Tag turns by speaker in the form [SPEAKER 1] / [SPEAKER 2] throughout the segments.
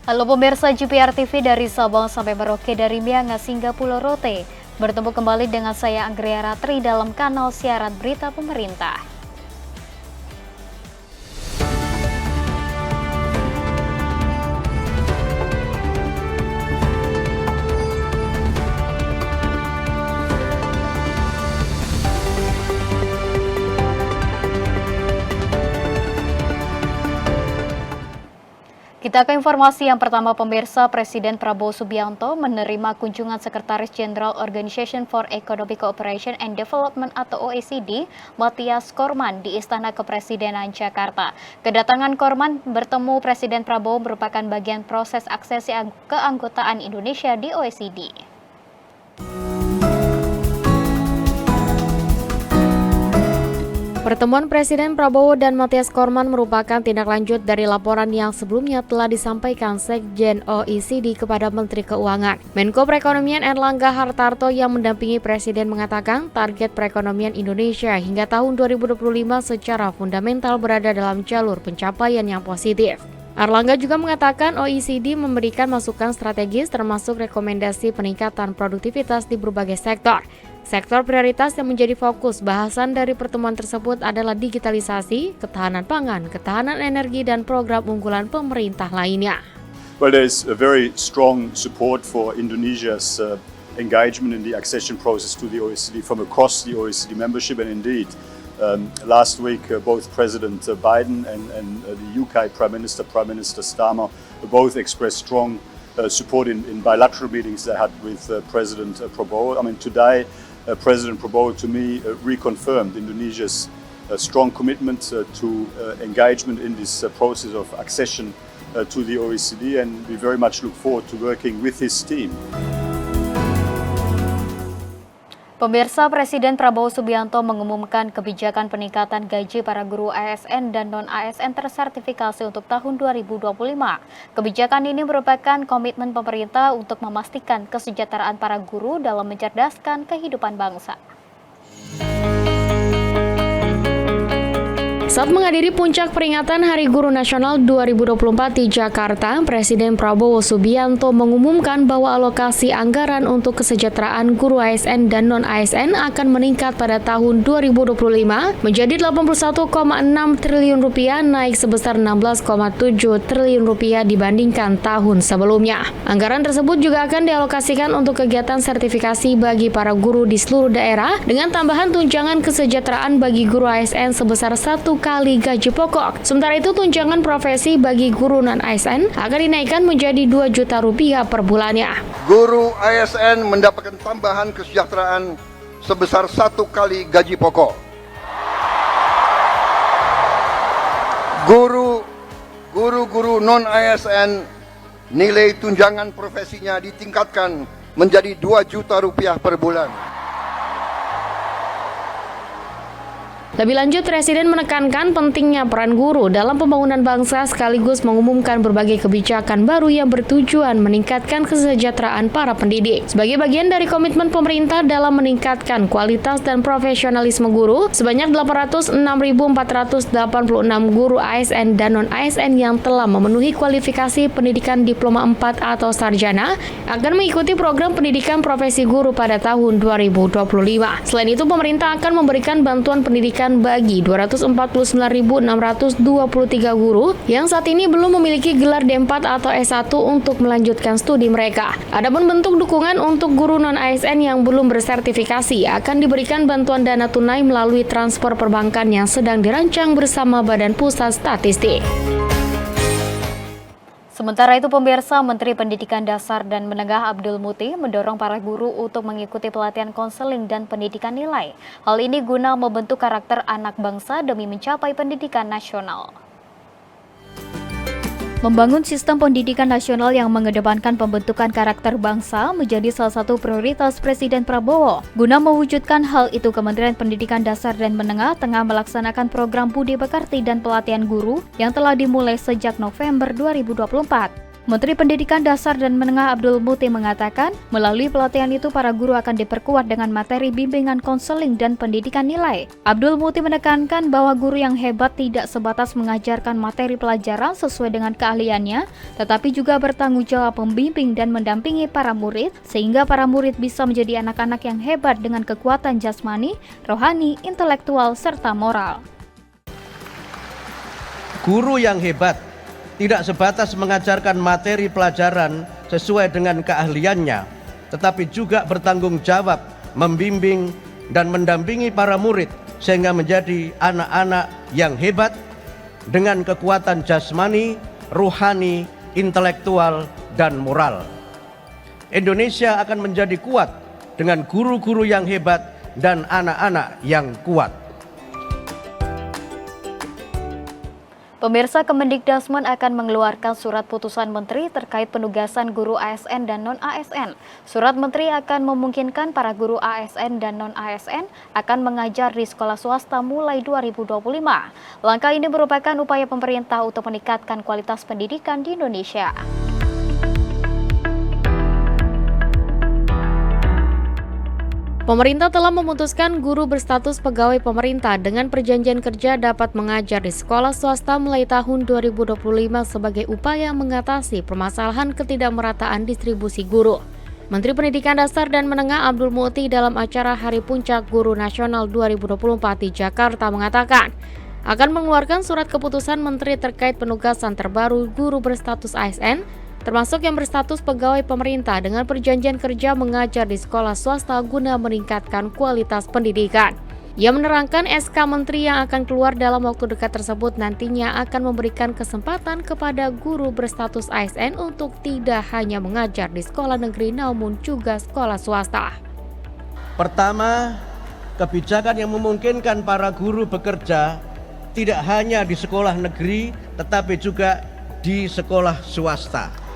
[SPEAKER 1] Halo pemirsa GPR TV dari Sabang sampai Merauke, dari Miangas hingga Pulau Rote. Bertemu kembali dengan saya Anggria Ratri dalam kanal siaran berita pemerintah. Kita ke informasi yang pertama pemirsa. Presiden Prabowo Subianto menerima kunjungan Sekretaris Jenderal Organization for Economic Cooperation and Development atau OECD, Mathias Cormann di Istana Kepresidenan Jakarta. Kedatangan Cormann bertemu Presiden Prabowo merupakan bagian proses aksesi keanggotaan Indonesia di OECD. Pertemuan Presiden Prabowo dan Mathias Cormann merupakan tindak lanjut dari laporan yang sebelumnya telah disampaikan Sekjen OECD kepada Menteri Keuangan. Menko Perekonomian Erlangga Hartarto yang mendampingi Presiden mengatakan target perekonomian Indonesia hingga tahun 2025 secara fundamental berada dalam jalur pencapaian yang positif. Erlangga juga mengatakan OECD memberikan masukan strategis termasuk rekomendasi peningkatan produktivitas di berbagai sektor. Sektor prioritas yang menjadi fokus bahasan dari pertemuan tersebut adalah digitalisasi, ketahanan pangan, ketahanan energi, dan program unggulan pemerintah lainnya.
[SPEAKER 2] Well, there's a very strong support for Indonesia's engagement in the accession process to the OECD from across the OECD membership, and indeed, last week both President Biden and the UK Prime Minister Starmer, both expressed strong support in bilateral meetings they had with President Prabowo. I mean, today President Prabowo to me reconfirmed Indonesia's strong commitment to engagement in this process of accession to the OECD, and we very much look forward to working with his team.
[SPEAKER 1] Pemirsa, Presiden Prabowo Subianto mengumumkan kebijakan peningkatan gaji para guru ASN dan non-ASN tersertifikasi untuk tahun 2025. Kebijakan ini merupakan komitmen pemerintah untuk memastikan kesejahteraan para guru dalam mencerdaskan kehidupan bangsa. Saat menghadiri puncak peringatan Hari Guru Nasional 2024 di Jakarta, Presiden Prabowo Subianto mengumumkan bahwa alokasi anggaran untuk kesejahteraan guru ASN dan non-ASN akan meningkat pada tahun 2025 menjadi Rp81,6 triliun, naik sebesar Rp16,7 triliun dibandingkan tahun sebelumnya. Anggaran tersebut juga akan dialokasikan untuk kegiatan sertifikasi bagi para guru di seluruh daerah dengan tambahan tunjangan kesejahteraan bagi guru ASN sebesar 1 kali gaji pokok. Sementara itu tunjangan profesi bagi guru non-ASN akan dinaikkan menjadi Rp2 juta per bulannya.
[SPEAKER 3] Guru ASN mendapatkan tambahan kesejahteraan sebesar 1 kali gaji pokok. Guru non-ASN nilai tunjangan profesinya ditingkatkan menjadi Rp2 juta per bulan.
[SPEAKER 1] Lebih lanjut, Presiden menekankan pentingnya peran guru dalam pembangunan bangsa sekaligus mengumumkan berbagai kebijakan baru yang bertujuan meningkatkan kesejahteraan para pendidik. Sebagai bagian dari komitmen pemerintah dalam meningkatkan kualitas dan profesionalisme guru, sebanyak 806.486 guru ASN dan non-ASN yang telah memenuhi kualifikasi pendidikan diploma 4 atau sarjana akan mengikuti program pendidikan profesi guru pada tahun 2025. Selain itu, pemerintah akan memberikan bantuan pendidikan bagi 249.623 guru yang saat ini belum memiliki gelar D4 atau S1 untuk melanjutkan studi mereka. Adapun bentuk dukungan untuk guru non-ASN yang belum bersertifikasi akan diberikan bantuan dana tunai melalui transfer perbankan yang sedang dirancang bersama Badan Pusat Statistik. Sementara itu pemirsa, Menteri Pendidikan Dasar dan Menengah Abdul Muti mendorong para guru untuk mengikuti pelatihan konseling dan pendidikan nilai. Hal ini guna membentuk karakter anak bangsa demi mencapai pendidikan nasional. Membangun sistem pendidikan nasional yang mengedepankan pembentukan karakter bangsa menjadi salah satu prioritas Presiden Prabowo. Guna mewujudkan hal itu, Kementerian Pendidikan Dasar dan Menengah tengah melaksanakan program Budi Pekerti dan pelatihan guru yang telah dimulai sejak November 2024.
[SPEAKER 4] Menteri Pendidikan Dasar dan Menengah Abdul Muti mengatakan, melalui pelatihan itu para guru akan diperkuat dengan materi bimbingan konseling dan pendidikan nilai. Abdul Muti menekankan bahwa guru yang hebat tidak sebatas mengajarkan materi pelajaran sesuai dengan keahliannya, tetapi juga bertanggung jawab membimbing dan mendampingi para murid, sehingga para murid bisa menjadi anak-anak yang hebat dengan kekuatan jasmani, rohani, intelektual, serta moral.
[SPEAKER 5] Guru yang hebat tidak sebatas mengajarkan materi pelajaran sesuai dengan keahliannya, tetapi juga bertanggung jawab membimbing dan mendampingi para murid sehingga menjadi anak-anak yang hebat dengan kekuatan jasmani, rohani, intelektual, dan moral. Indonesia akan menjadi kuat dengan guru-guru yang hebat dan anak-anak yang kuat.
[SPEAKER 4] Pemirsa, Kemendikbudristek akan mengeluarkan surat putusan menteri terkait penugasan guru ASN dan non-ASN. Surat menteri akan memungkinkan para guru ASN dan non-ASN akan mengajar di sekolah swasta mulai 2025. Langkah ini merupakan upaya pemerintah untuk meningkatkan kualitas pendidikan di Indonesia.
[SPEAKER 1] Pemerintah telah memutuskan guru berstatus pegawai pemerintah dengan perjanjian kerja dapat mengajar di sekolah swasta mulai tahun 2025 sebagai upaya mengatasi permasalahan ketidakmerataan distribusi guru. Menteri Pendidikan Dasar dan Menengah Abdul Muti dalam acara Hari Puncak Guru Nasional 2024 di Jakarta mengatakan akan mengeluarkan surat keputusan menteri terkait penugasan terbaru guru berstatus ASN, termasuk yang berstatus pegawai pemerintah dengan perjanjian kerja mengajar di sekolah swasta guna meningkatkan kualitas pendidikan. Ia menerangkan SK Menteri yang akan keluar dalam waktu dekat tersebut nantinya akan memberikan kesempatan kepada guru berstatus ASN untuk tidak hanya mengajar di sekolah negeri namun juga sekolah swasta.
[SPEAKER 5] Pertama, kebijakan yang memungkinkan para guru bekerja tidak hanya di sekolah negeri tetapi juga di sekolah swasta.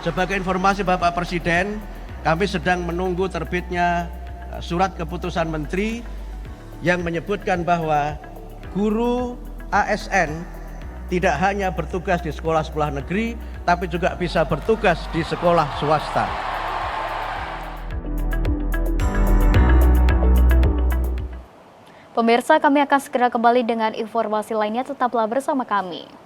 [SPEAKER 5] Sebagai informasi Bapak Presiden, kami sedang menunggu terbitnya surat keputusan menteri yang menyebutkan bahwa guru ASN tidak hanya bertugas di sekolah-sekolah negeri, tapi juga bisa bertugas di sekolah swasta.
[SPEAKER 4] Pemirsa, kami akan segera kembali dengan informasi lainnya, tetaplah bersama kami.